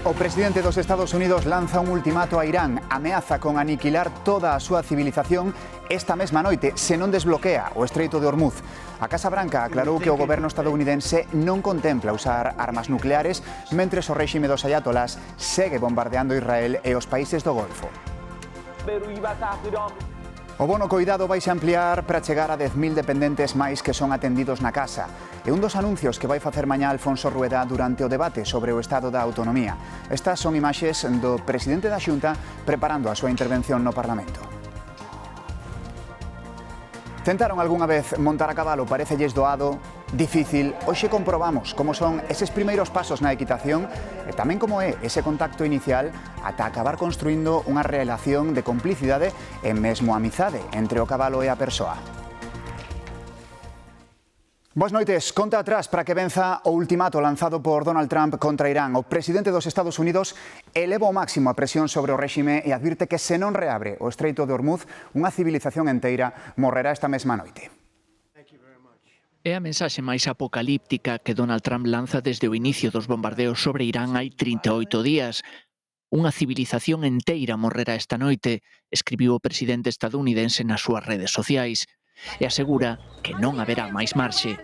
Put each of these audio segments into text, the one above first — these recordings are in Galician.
O presidente dos Estados Unidos lanza un ultimato a Irán, ameaza con aniquilar toda a súa civilización esta mesma noite se non desbloquea o Estreito de Hormuz. A Casa Branca aclarou que o goberno estadounidense non contempla usar armas nucleares, mentres o réxime dos ayatolás segue bombardeando Israel e os países do Golfo. O bono coidado vaise ampliar para chegar a 10.000 dependentes máis que son atendidos na casa. É un dos anuncios que vai facer mañá Alfonso Rueda durante o debate sobre o estado da autonomía. Estas son imaxes do presidente da Xunta preparando a súa intervención no Parlamento. Tentaron algunha vez montar a cabalo, parecelles doado, difícil. Hoxe comprobamos como son eses primeiros pasos na equitación e tamén como é ese contacto inicial ata acabar construindo unha relación de complicidade e mesmo amizade entre o cabalo e a persoa. Boas noites. Conta atrás para que venza o ultimato lanzado por Donald Trump contra Irán. O presidente dos Estados Unidos eleva ao máximo a presión sobre o réxime e advirte que se non reabre o Estreito de Hormuz, unha civilización enteira morrerá esta mesma noite. É a mensaxe máis apocalíptica que Donald Trump lanza desde o inicio dos bombardeos sobre Irán hai 38 días. Unha civilización enteira morrerá esta noite, escribiu o presidente estadounidense nas súas redes sociais, e asegura que non haberá máis marxe.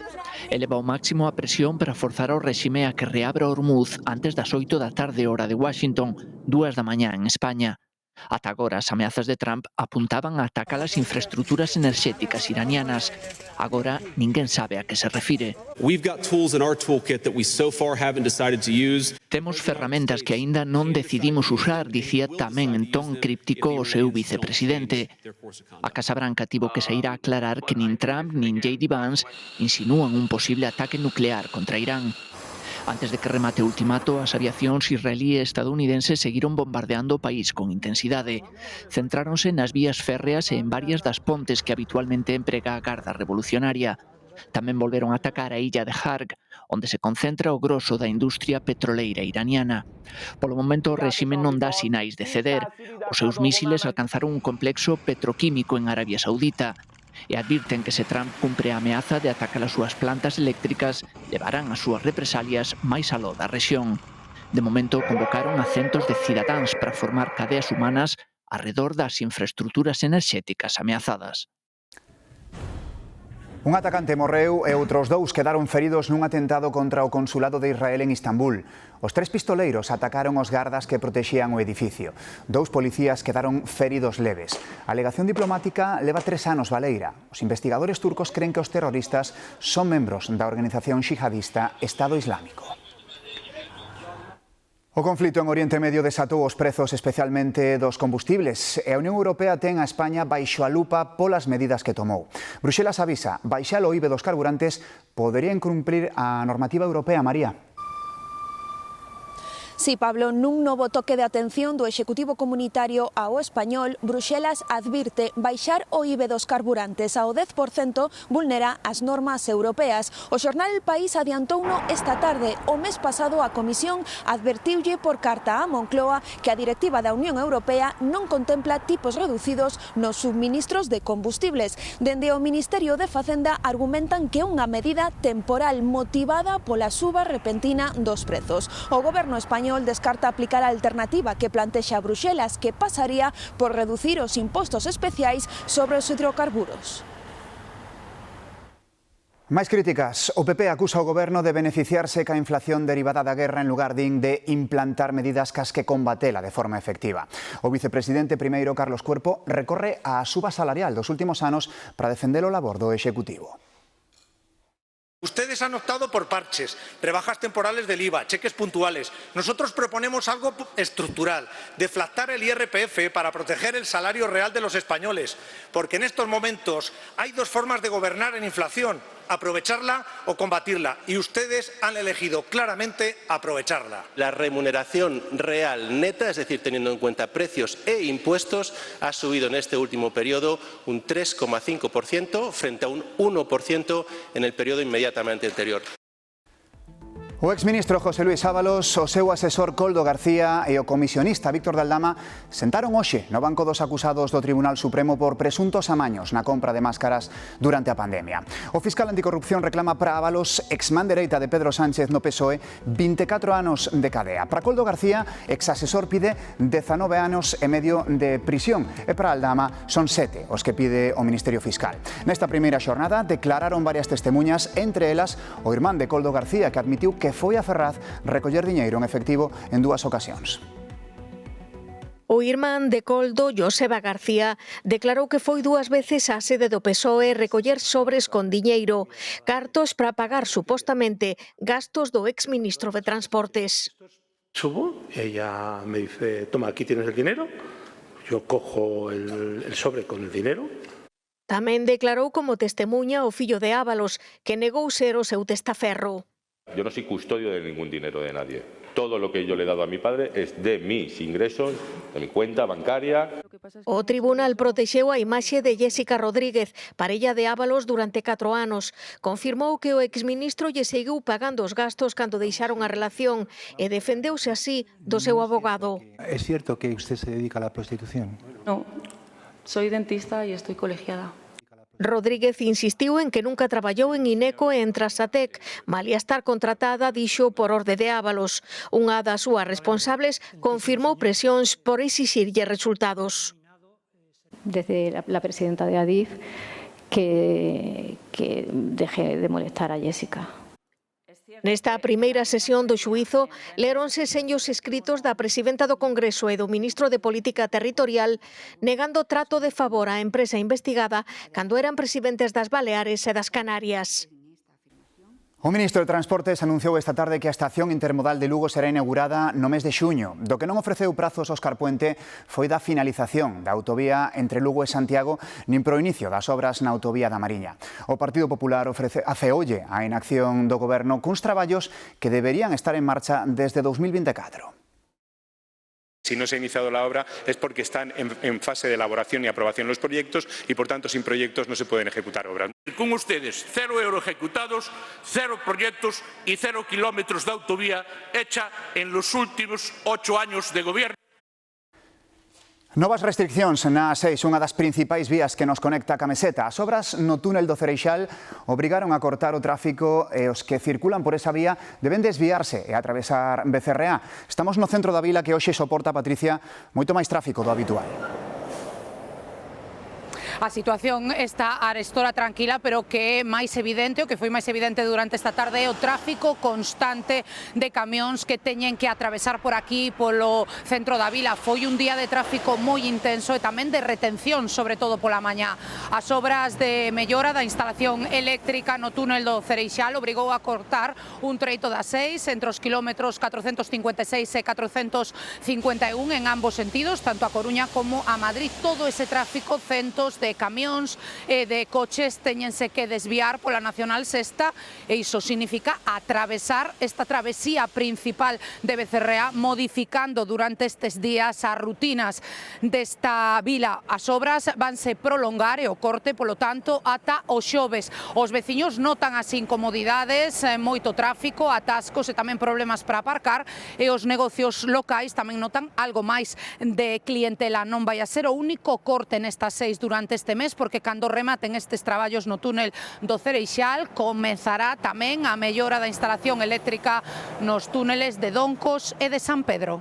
Eleva ao máximo a presión para forzar ao réxime a que reabra Hormuz antes das 8 da tarde hora de Washington, 2 da mañá en España. Ata agora as ameazas de Trump apuntaban a atacar as infraestruturas enerxéticas iranianas. Agora ninguén sabe a que se refire. Temos ferramentas que aínda non decidimos usar, dicía tamén en ton críptico o seu vicepresidente. A Casa Branca tivo que saír a aclarar que nin Trump nin J.D. Vance insinúan un posible ataque nuclear contra Irán. Antes de que remate o ultimato, as aviacións israelí e estadounidenses seguiron bombardeando o país con intensidade. Centráronse nas vías férreas e en varias das pontes que habitualmente emprega a Garda Revolucionaria. Tamén volveron a atacar a illa de Harg, onde se concentra o groso da industria petroleira iraniana. Polo momento, o réxime non dá sinais de ceder. Os seus mísiles alcanzaron un complexo petroquímico en Arabia Saudita e advirten que se Trump cumpre a ameaza de atacar as súas plantas eléctricas, levarán as súas represalias máis aló da rexión. De momento, convocaron a centos de cidadáns para formar cadeas humanas arredor das infraestruturas enerxéticas ameazadas. Un atacante morreu e outros dous quedaron feridos nun atentado contra o consulado de Israel en Istambul. Os tres pistoleiros atacaron os gardas que protexían o edificio. 2 policías quedaron feridos leves. A alegación diplomática leva 3 anos baleira. Os investigadores turcos creen que os terroristas son membros da organización xihadista Estado Islámico. O conflito en Oriente Medio desatou os prezos especialmente dos combustibles e a Unión Europea ten a España baixo a lupa polas medidas que tomou. Bruxelas avisa, baixar o IBE dos carburantes podería incumprir a normativa europea, María. Sí, Pablo, nun novo toque de atención do Executivo Comunitario ao español, Bruxelas advirte baixar o IBE dos carburantes ao 10% vulnera as normas europeas. O xornal El País adiantouno esta tarde. O mes pasado a Comisión advertiulle por carta a Moncloa que a directiva da Unión Europea non contempla tipos reducidos nos subministros de combustibles. Dende o Ministerio de Facenda argumentan que é unha medida temporal motivada pola suba repentina dos prezos. O goberno español descarta aplicar a alternativa que plantexa Bruxelas, que pasaría por reducir os impostos especiais sobre os hidrocarburos. Máis críticas. O PP acusa o goberno de beneficiarse ca inflación derivada da guerra en lugar de implantar medidas cas que combatela de forma efectiva. O vicepresidente primeiro, Carlos Cuerpo, recorre a suba salarial dos últimos anos para defender o labor do Executivo. Ustedes han optado por parches, rebajas temporales del IVA, cheques puntuales. Nosotros proponemos algo estructural, deflactar el IRPF para proteger el salario real de los españoles, porque en estos momentos hay 2 formas de gobernar en inflación, aprovecharla o combatirla, y ustedes han elegido claramente aprovecharla. La remuneración real neta, es decir, teniendo en cuenta precios e impuestos, ha subido en este último periodo un 3,5% frente a un 1% en el periodo inmediatamente anterior. O exministro José Luis Ábalos, o seu asesor Koldo García e o comisionista Víctor de Aldama sentaron hoxe no banco dos acusados do Tribunal Supremo por presuntos amaños na compra de máscaras durante a pandemia. O fiscal anticorrupción reclama para Ábalos, exman dereita de Pedro Sánchez no PSOE, 24 anos de cadea. Para Koldo García, exasesor pide 19 anos e medio de prisión e para Aldama son 7 os que pide o Ministerio Fiscal. Nesta primeira xornada declararon varias testemunhas, entre elas o irmán de Koldo García, que admitiu que foi a Ferraz recoller diñeiro en efectivo en 2 ocasións. O irmán de Koldo, Joseba García, declarou que foi 2 veces á sede do PSOE recoller sobres con diñeiro, cartos para pagar supostamente gastos do exministro de Transportes. Subo y ella me dice, toma, aquí tienes el dinero. Yo cojo el sobre con el dinero. Tamén declarou como testemuña o fillo de Ábalos, que negou ser o seu testaferro. Yo no soy custodio de ningún dinero de nadie. Todo lo que yo le he dado a mi padre es de mis ingresos, de mi cuenta bancaria. O tribunal protexeu a imaxe de Jéssica Rodríguez, parella de Ábalos durante 4 anos. Confirmou que o exministro lle seguiu pagando os gastos cando deixaron a relación e defendeuse así do seu abogado. ¿Es cierto que usted se dedica a la prostitución? No, soy dentista y estoy colegiada. Rodríguez insistiu en que nunca traballou en INECO e en Trasatec, malia estar contratada, dixo, por orde de Ábalos. Unha das súas responsables confirmou presións por exixirlle resultados. Desde la presidenta de Adif que deje de molestar a Jéssica. Nesta primeira sesión do xuízo, leronse seños escritos da presidenta do Congreso e do ministro de Política Territorial negando trato de favor á empresa investigada cando eran presidentes das Baleares e das Canarias. O ministro de Transportes anunciou esta tarde que a estación intermodal de Lugo será inaugurada no mes de xuño. Do que non ofreceu prazos Óscar Puente foi da finalización da autovía entre Lugo e Santiago nin pro inicio das obras na autovía da Mariña. O Partido Popular afeoulle a inacción do goberno cuns traballos que deberían estar en marcha desde 2024. Si no se ha iniciado la obra es porque están en fase de elaboración y aprobación los proyectos y, por tanto, sin proyectos no se pueden ejecutar obras. Con ustedes, 0 euros ejecutados, 0 proyectos y 0 kilómetros de autovía hecha en los últimos 8 años de gobierno. Novas restriccións na A6, unha das principais vías que nos conecta a Meseta. As obras no túnel do Cereixal obrigaron a cortar o tráfico e os que circulan por esa vía deben desviarse e atravesar Becerreá. Estamos no centro da vila que hoxe soporta, Patricia, moito máis tráfico do habitual. A situación está arestora tranquila, pero que é máis evidente, o que foi máis evidente durante esta tarde, é o tráfico constante de camións que teñen que atravesar por aquí, polo centro da vila. Foi un día de tráfico moi intenso e tamén de retención, sobre todo pola mañá. As obras de mellora da instalación eléctrica no túnel do Cereixal obrigou a cortar un treito da 6 entre os kilómetros 456 e 451 en ambos sentidos, tanto a Coruña como a Madrid. Todo ese tráfico, centos de camións e de coches teñense que desviar pola Nacional Sexta e iso significa atravesar esta travesía principal de Becerreá, modificando durante estes días as rutinas desta vila. As obras vanse prolongar e o corte, polo tanto, ata o xoves. Os veciños notan as incomodidades, moito tráfico, atascos e tamén problemas para aparcar, e os negocios locais tamén notan algo máis de clientela. Non vai a ser o único corte nestas 6 durante este mes, porque cando rematen estes traballos no túnel do Cereixal comezará tamén a mellora da instalación eléctrica nos túneles de Doncos e de San Pedro.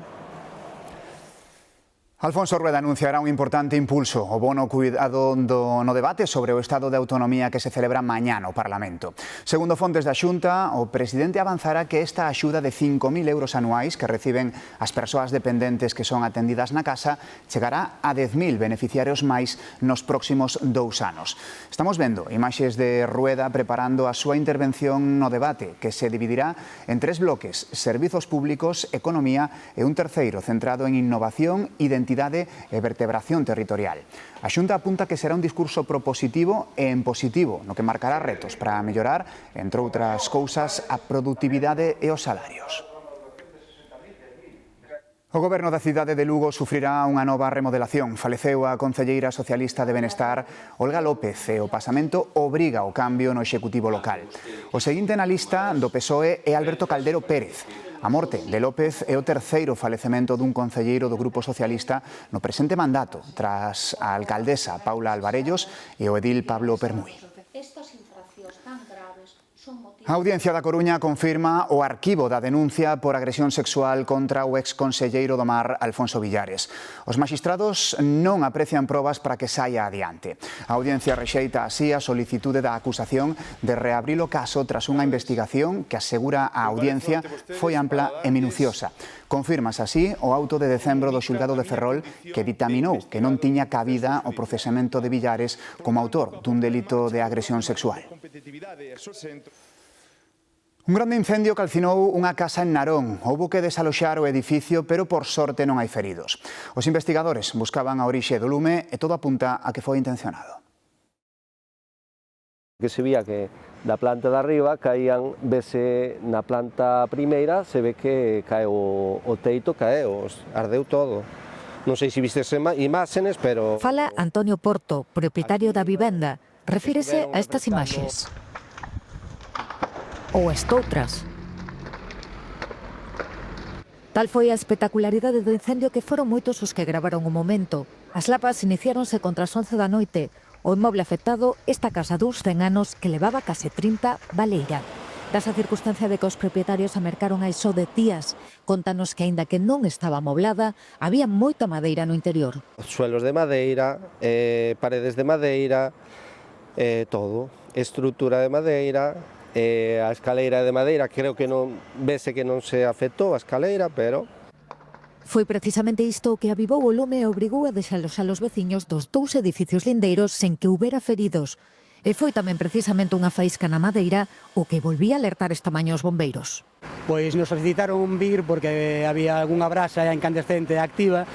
Alfonso Rueda anunciará un importante impulso o bono cuidado no debate sobre o estado de autonomía que se celebra mañá no Parlamento. Segundo fontes da Xunta, o presidente avanzará que esta axuda de 5.000 euros anuais que reciben as persoas dependentes que son atendidas na casa chegará a 10.000 beneficiarios máis nos próximos 2 anos. Estamos vendo imaxes de Rueda preparando a súa intervención no debate, que se dividirá en 3 bloques: servizos públicos, economía e un terceiro centrado en innovación, identidade e vertebración territorial. A Xunta apunta que será un discurso propositivo e en positivo, no que marcará retos para mellorar, entre outras cousas, a produtividade e os salarios. O Goberno da cidade de Lugo sufrirá unha nova remodelación. Faleceu a concelleira socialista de Benestar, Olga López, e o pasamento obriga o cambio no executivo local. O seguinte na lista do PSOE é Alberto Caldero Pérez. A morte de López é o terceiro falecemento dun concelleiro do Grupo Socialista no presente mandato, tras a alcaldesa Paula Alvarellos e o edil Pablo Permuy. A Audiencia da Coruña confirma o arquivo da denuncia por agresión sexual contra o exconselleiro do Mar, Alfonso Villares. Os maxistrados non aprecian probas para que saia adiante. A Audiencia rexeita así a solicitude da acusación de reabrir o caso tras unha investigación que, asegura a Audiencia, foi ampla e minuciosa. Confirmas así o auto de decembro do xulgado de Ferrol que ditaminou que non tiña cabida o procesamento de Villares como autor dun delito de agresión sexual. Un grande incendio calcinou unha casa en Narón. Houbo que desaloxar o edificio, pero por sorte non hai feridos. Os investigadores buscaban a orixe do lume e todo apunta a que foi intencionado. Que se vía que da planta de arriba caían, vese na planta primeira, se ve que cae o teito, ardeu todo. Non sei se vistes imaxes, pero... Fala Antonio Porto, propietario da vivenda. Refírese a estas imaxes. Ou estoutras. Tal foi a espectacularidade do incendio que foron moitos os que gravaron o momento. As lapas iniciáronse contra as 11 da noite. O inmoble afectado, esta casa duns 100 anos que levaba case 30 baleira. Das a circunstancia de que os propietarios a mercaron hai só de días. Contanos que, aínda que non estaba amoblada, había moita madeira no interior. Suelos de madeira, paredes de madeira, todo. Estrutura de madeira, a escaleira de madeira, creo que non vese que non se afectou a escaleira, pero... Foi precisamente isto o que avivou o lume e obrigou a desaloxar os veciños dos dous edificios lindeiros sen que houbera feridos. E foi tamén precisamente unha faísca na madeira o que volvía a alertar esta mañá os bombeiros. Pois nos solicitaron vir porque había algunha brasa incandescente activa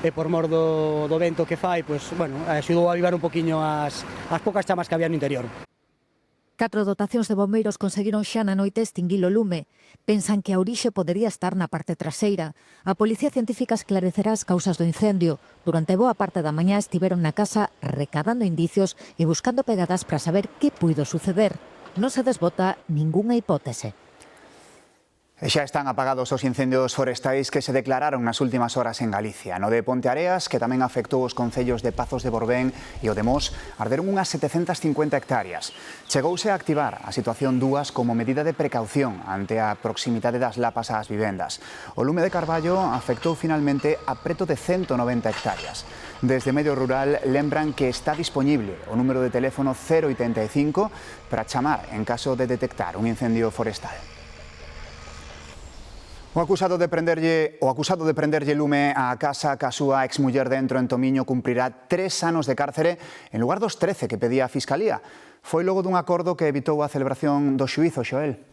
e por mor do vento que fai, axudou a avivar un poquinho as poucas chamas que había no interior. 4 dotacións de bombeiros conseguiron xa na noite extinguir o lume. Pensan que a orixe podería estar na parte traseira. A Policía Científica esclarecerá as causas do incendio. Durante boa parte da mañá estiveron na casa recadando indicios e buscando pegadas para saber que puido suceder. Non se desbota ningunha hipótese. E xa están apagados os incendios forestais que se declararon nas últimas horas en Galicia. No de Ponteareas, que tamén afectou os concellos de Pazos de Borbén e o de Mos, arderon unhas 750 hectáreas. Chegouse a activar a situación 2 como medida de precaución ante a proximidade das lapas ás vivendas. O lume de Carballo afectou finalmente a preto de 190 hectáreas. Desde Medio Rural lembran que está disponible o número de teléfono 085 para chamar en caso de detectar un incendio forestal. O acusado de prenderlle lume á casa ca súa exmuller dentro en Tomiño cumprirá 3 anos de cárcere en lugar dos 13 que pedía a Fiscalía. Foi logo dun acordo que evitou a celebración do xuízo, Xoel.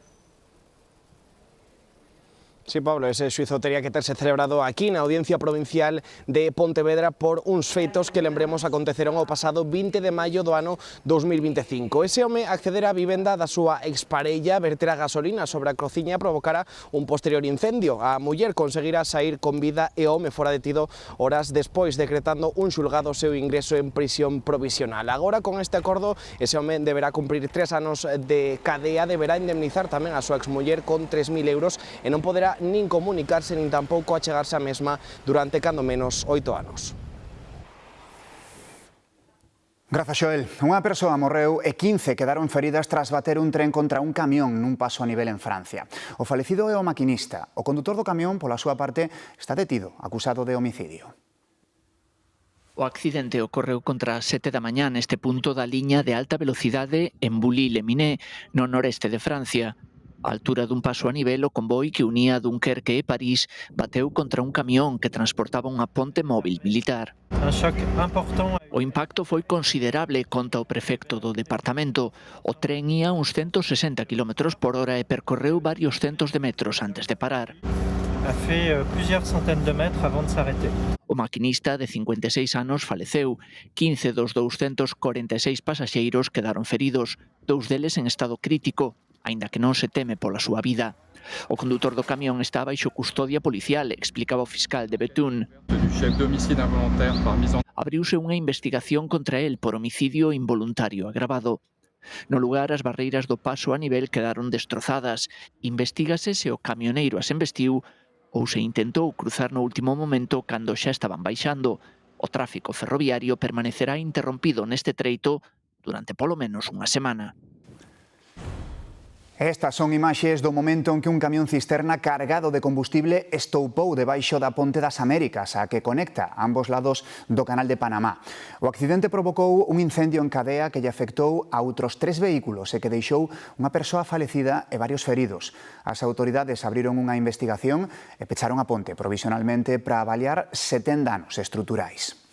Sí, Pablo, ese xuízo tería que terse celebrado aquí na Audiencia Provincial de Pontevedra por uns feitos que, lembremos, aconteceron o pasado 20 de maio do ano 2025. Ese home accedera á vivenda da súa exparella, vertera gasolina sobre a cociña provocara un posterior incendio. A muller conseguira sair con vida e o home fora detido horas despois, decretando un xulgado seu ingreso en prisión provisional. Agora, con este acordo, ese home deberá cumprir 3 anos de cadea, deberá indemnizar tamén a súa exmuller con 3.000 euros e non poderá nin comunicarse nin tampouco achegarse a mesma durante cando menos 8 anos. Grazas, Xoel. Unha persoa morreu e 15 quedaron feridas tras bater un tren contra un camión nun paso a nivel en Francia. O falecido é o maquinista. O condutor do camión, pola súa parte, está detido, acusado de homicidio. O accidente ocorreu contra as 7 da mañá neste punto da liña de alta velocidade en Bully-le-Miné, no noreste de Francia. A altura dun paso a nivel, o convoi que unía Dunkerque e París bateu contra un camión que transportaba unha ponte móvil militar. O impacto foi considerable, conta o prefecto do departamento. O tren ía uns 160 km por hora e percorreu varios centos de metros antes de parar. O maquinista, de 56 anos, faleceu. 15 dos 246 pasaxeiros quedaron feridos, 2 deles en estado crítico, aínda que non se teme pola súa vida. O condutor do camión está baixo custodia policial, explicaba o fiscal de Betún. Abriuse unha investigación contra el por homicidio involuntario agravado. No lugar, as barreiras do paso a nivel quedaron destrozadas. Investígase se o camioneiro as embestiu ou se intentou cruzar no último momento cando xa estaban baixando. O tráfico ferroviario permanecerá interrompido neste treito durante polo menos unha semana. Estas son imaxes do momento en que un camión cisterna cargado de combustible estoupou debaixo da Ponte das Américas, a que conecta ambos lados do Canal de Panamá. O accidente provocou un incendio en cadea que lle afectou a outros 3 vehículos e que deixou unha persoa falecida e varios feridos. As autoridades abriron unha investigación e pecharon a ponte provisionalmente para avaliar se ten danos estruturais.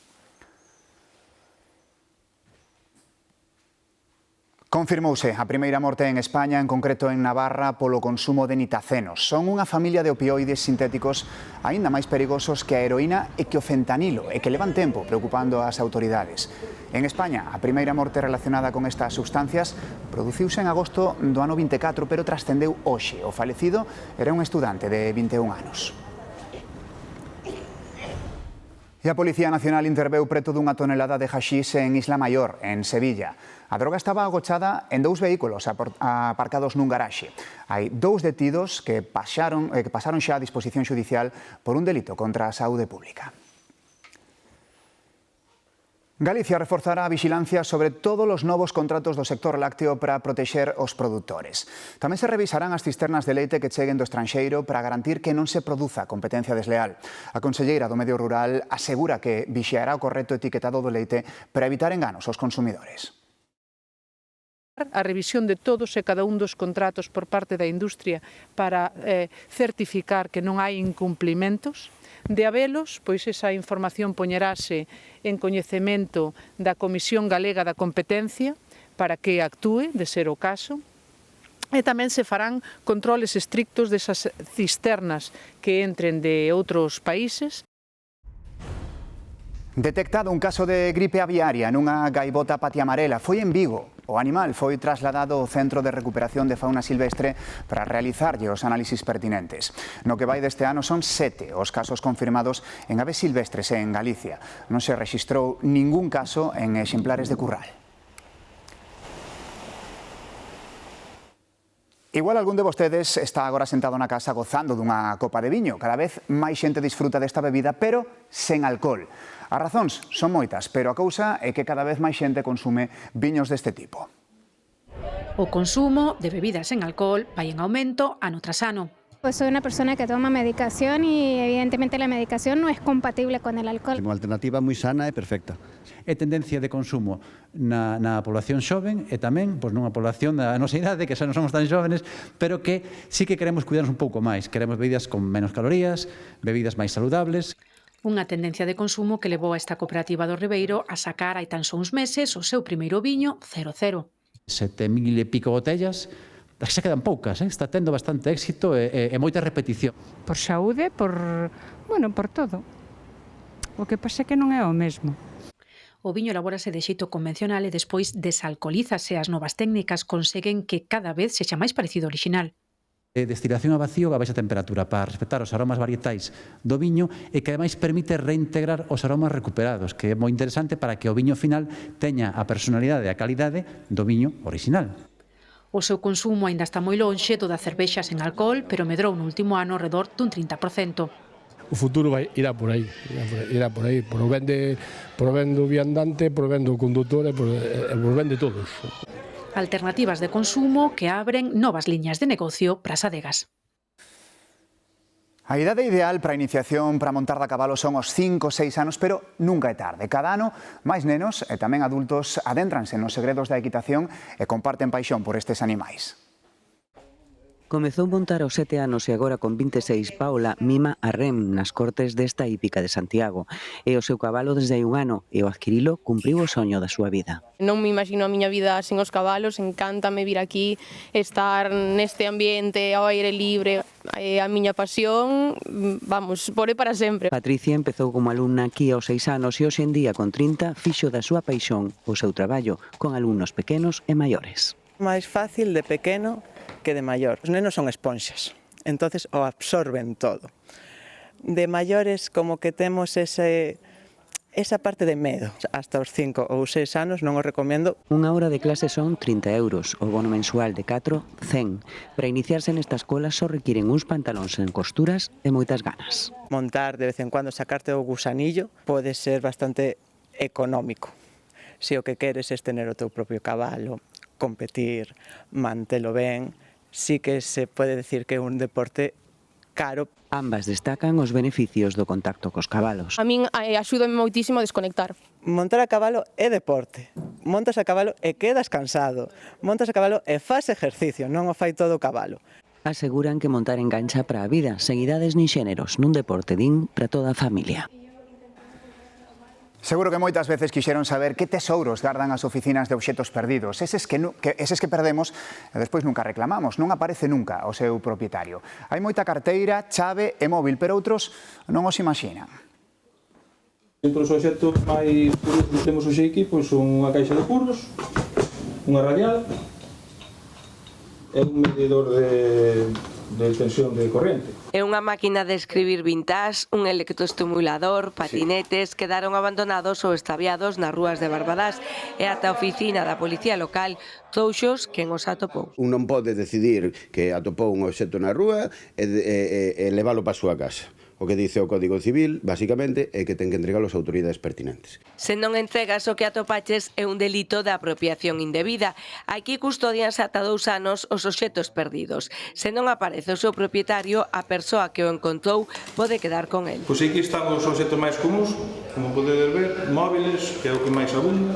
Confirmouse a primeira morte en España, en concreto en Navarra, polo consumo de nitacenos. Son unha familia de opioides sintéticos aínda máis perigosos que a heroína e que o fentanilo, e que levan tempo preocupando as autoridades. En España, a primeira morte relacionada con estas sustancias produciuse en agosto do ano 24, pero trascendeu hoxe. O falecido era un estudante de 21 anos. E a Policía Nacional interveu preto dunha tonelada de haxís en Isla Maior, en Sevilla. A droga estaba agochada en 2 vehículos aparcados nun garaxe. Hai 2 detidos que pasaron xa a disposición xudicial por un delito contra a saúde pública. Galicia reforzará a vixilancia sobre todos os novos contratos do sector lácteo para protexer os produtores. Tamén se revisarán as cisternas de leite que cheguen do estranxeiro para garantir que non se produza competencia desleal. A conselleira do Medio Rural asegura que vixiará o correcto etiquetado do leite para evitar enganos aos consumidores. A revisión de todos e cada un dos contratos por parte da industria para certificar que non hai incumplimentos. De habelos, pois esa información poñerase en coñecemento da Comisión Galega da Competencia para que actúe, de ser o caso, e tamén se farán controles estrictos desas cisternas que entren de outros países. Detectado un caso de gripe aviaria nunha gaivota patiamarela. Foi en Vigo. O animal foi trasladado ao Centro de Recuperación de Fauna Silvestre para realizarlle os análisis pertinentes. No que vai deste ano son 7 os casos confirmados en aves silvestres en Galicia. Non se rexistrou ningún caso en exemplares de curral. Igual algún de vostedes está agora sentado na casa gozando dunha copa de viño. Cada vez máis xente disfruta desta bebida, pero sen alcohol. As razóns son moitas, pero a cousa é que cada vez máis xente consume viños deste tipo. O consumo de bebidas sen alcohol vai en aumento ano tras ano. Pues soy una persona que toma medicación y evidentemente la medicación no es compatible con el alcohol. Unha alternativa moi sana e perfecta. É tendencia de consumo na población xoven e tamén nunha población da nosa idade, que xa non somos tan xóvenes, pero que sí que queremos cuidarnos un pouco máis. Queremos bebidas con menos calorías, bebidas máis saludables. Unha tendencia de consumo que levou a esta cooperativa do Ribeiro a sacar hai tan só uns meses o seu primeiro viño 00. 7.000 e pico botellas, xa quedan poucas, está tendo bastante éxito e moita repetición. Por saúde, por todo. O que pasa é que non é o mesmo. O viño elabórase de xeito convencional e despois desalcoholízase. As novas técnicas conseguen que cada vez sexa máis parecido ao orixinal. Destilación a vacío a baixa temperatura para respetar os aromas varietais do viño e que ademais permite reintegrar os aromas recuperados, que é moi interesante para que o viño final teña a personalidade e a calidade do viño original. O seu consumo aínda está moi lonxe do da cervexa sen alcohol, pero medrou no último ano redor dun 30%. O futuro irá por aí, por o ben do viandante, por o ben do condutor e por o ben de todos. Alternativas de consumo que abren novas liñas de negocio para as adegas. A idade ideal para a iniciación para montar de a cabalo son os 5 ou 6 anos, pero nunca é tarde. Cada ano, máis nenos e tamén adultos adéntranse nos segredos da equitación e comparten paixón por estes animais. Comezou montar aos 7 anos e agora con 26 Paula mima a rem nas cortes desta hípica de Santiago. É o seu cabalo desde hai un ano e ao adquirilo cumpriu o soño da súa vida. Non me imagino a miña vida sen os cabalos, encántame vir aquí, estar neste ambiente ao aire libre. A miña pasión, poré para sempre. Patricia empezou como alumna aquí aos 6 anos e hoxe en día con 30 fixo da súa paixón o seu traballo con alumnos pequenos e maiores. Máis fácil de pequeno que de maior. Os nenos son esponxas entonces o absorben todo. De maiores como que temos esa parte de medo. Hasta os 5 ou 6 anos non o recomendo. Unha hora de clase son 30 euros, o bono mensual de 4, 100. Para iniciarse nesta escola só requiren uns pantalóns en costuras e moitas ganas. Montar de vez en cuando, sacarte o gusanillo, pode ser bastante económico. Se o que queres é tener o teu propio cabalo, competir, mantelo ben, sí que se pode decir que é un deporte caro. Ambas destacan os beneficios do contacto cos cabalos. A min axúdame moitísimo a desconectar. Montar a cabalo é deporte. Montas a cabalo e quedas cansado. Montas a cabalo e faz exercicio, non o fai todo o cabalo. Aseguran que montar engancha para a vida, sen idades nin xéneros, nun deporte din para toda a familia. Seguro que moitas veces quixeron saber que tesouros gardan as oficinas de obxetos perdidos, eses que perdemos e despois nunca reclamamos, non aparece nunca o seu propietario. Hai moita carteira, chave e móvil, pero outros non os imaxinan. Entre os obxetos máis curiosos que temos hoxe aquí son unha caixa de puros, unha radial e un medidor de tensión de corrente. É unha máquina de escribir vintage, un electroestimulador, patinetes, quedaron abandonados ou extraviados nas rúas de Barbadás e ata a oficina da Policía Local trouxos quen os atopou. Un non pode decidir que atopou un obxecto na rúa e leválo para a súa casa. O que dice o Código Civil, basicamente, é que ten que entregar as autoridades pertinentes. Se non entregas o que atopaches é un delito de apropiación indebida. Aquí custodianse ata 2 anos os obxetos perdidos. Se non aparece o seu propietario, a persoa que o encontrou pode quedar con el. Pois aquí están os obxetos máis comuns, como podedes ver, móviles, que é o que máis abunda,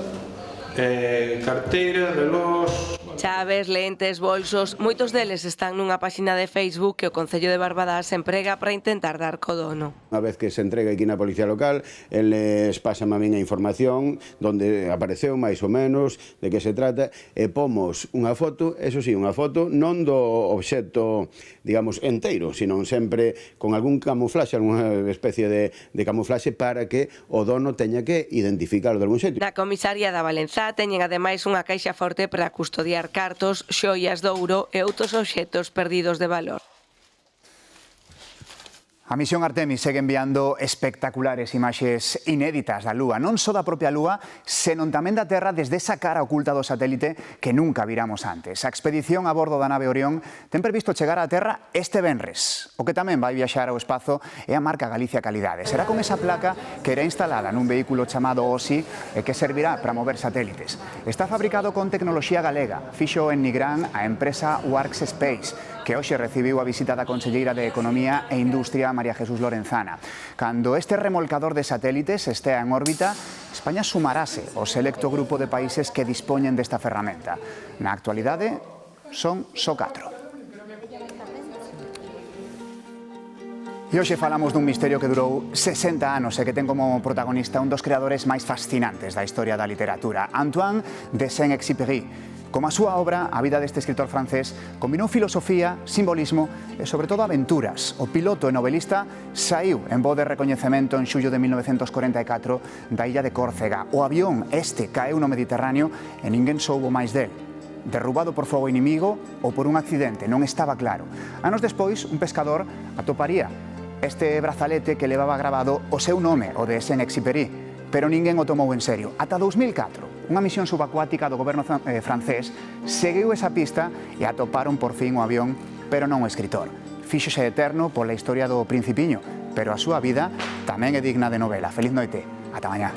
carteira, relós... Chaves, lentes, bolsos, moitos deles están nunha páxina de Facebook que o Concello de Barbadás emprega para intentar dar co dono. Unha vez que se entrega aquí na Policía Local, eles pasan a min a información donde apareceu máis ou menos de que se trata e pomos unha foto, eso sí, unha foto non do obxecto, digamos, enteiro, sino sempre con algún camuflaxe, alguna especie de camuflaxe para que o dono teña que identificarlo de algún xeito. Na comisaría da Valenzá teñen ademais unha caixa forte para custodiar cartos, xoias de ouro e outros obxetos perdidos de valor. A misión Artemis segue enviando espectaculares imaxes inéditas da Lúa, non só da propia Lúa, senón tamén da Terra desde esa cara oculta do satélite que nunca viramos antes. A expedición a bordo da nave Orión ten previsto chegar á Terra este venres. O que tamén vai viaxar ao espazo é a marca Galicia Calidade. Será con esa placa que era instalada nun vehículo chamado OSI e que servirá para mover satélites. Está fabricado con tecnoloxía galega. Fixo en Nigrán a empresa Works Space, que hoxe recibiu a visita da conselleira de Economía e Industria, María Jesús Lorenzana. Cando este remolcador de satélites estea en órbita, España sumarase ao selecto grupo de países que dispoñen desta ferramenta. Na actualidade, son só 4. E hoxe falamos dun misterio que durou 60 anos e que ten como protagonista un dos creadores máis fascinantes da historia da literatura, Antoine de Saint-Exupéry. Como a súa obra, a vida deste escritor francés combinou filosofía, simbolismo e, sobre todo, aventuras. O piloto e novelista saiu en voo de recoñecemento en xullo de 1944 da illa de Córcega. O avión caeu no Mediterráneo e ninguén soubo máis del. Derrubado por fogo inimigo ou por un accidente, non estaba claro. Anos despois, un pescador atoparía este brazalete que levaba grabado o seu nome, o de Saint-Exupéry, pero ninguén o tomou en serio. Ata 2004, unha misión subacuática do goberno francés seguiu esa pista e atoparon por fin o avión, pero non o escritor. Fíxose eterno pola historia do Principiño, pero a súa vida tamén é digna de novela. Feliz noite. Ata mañá.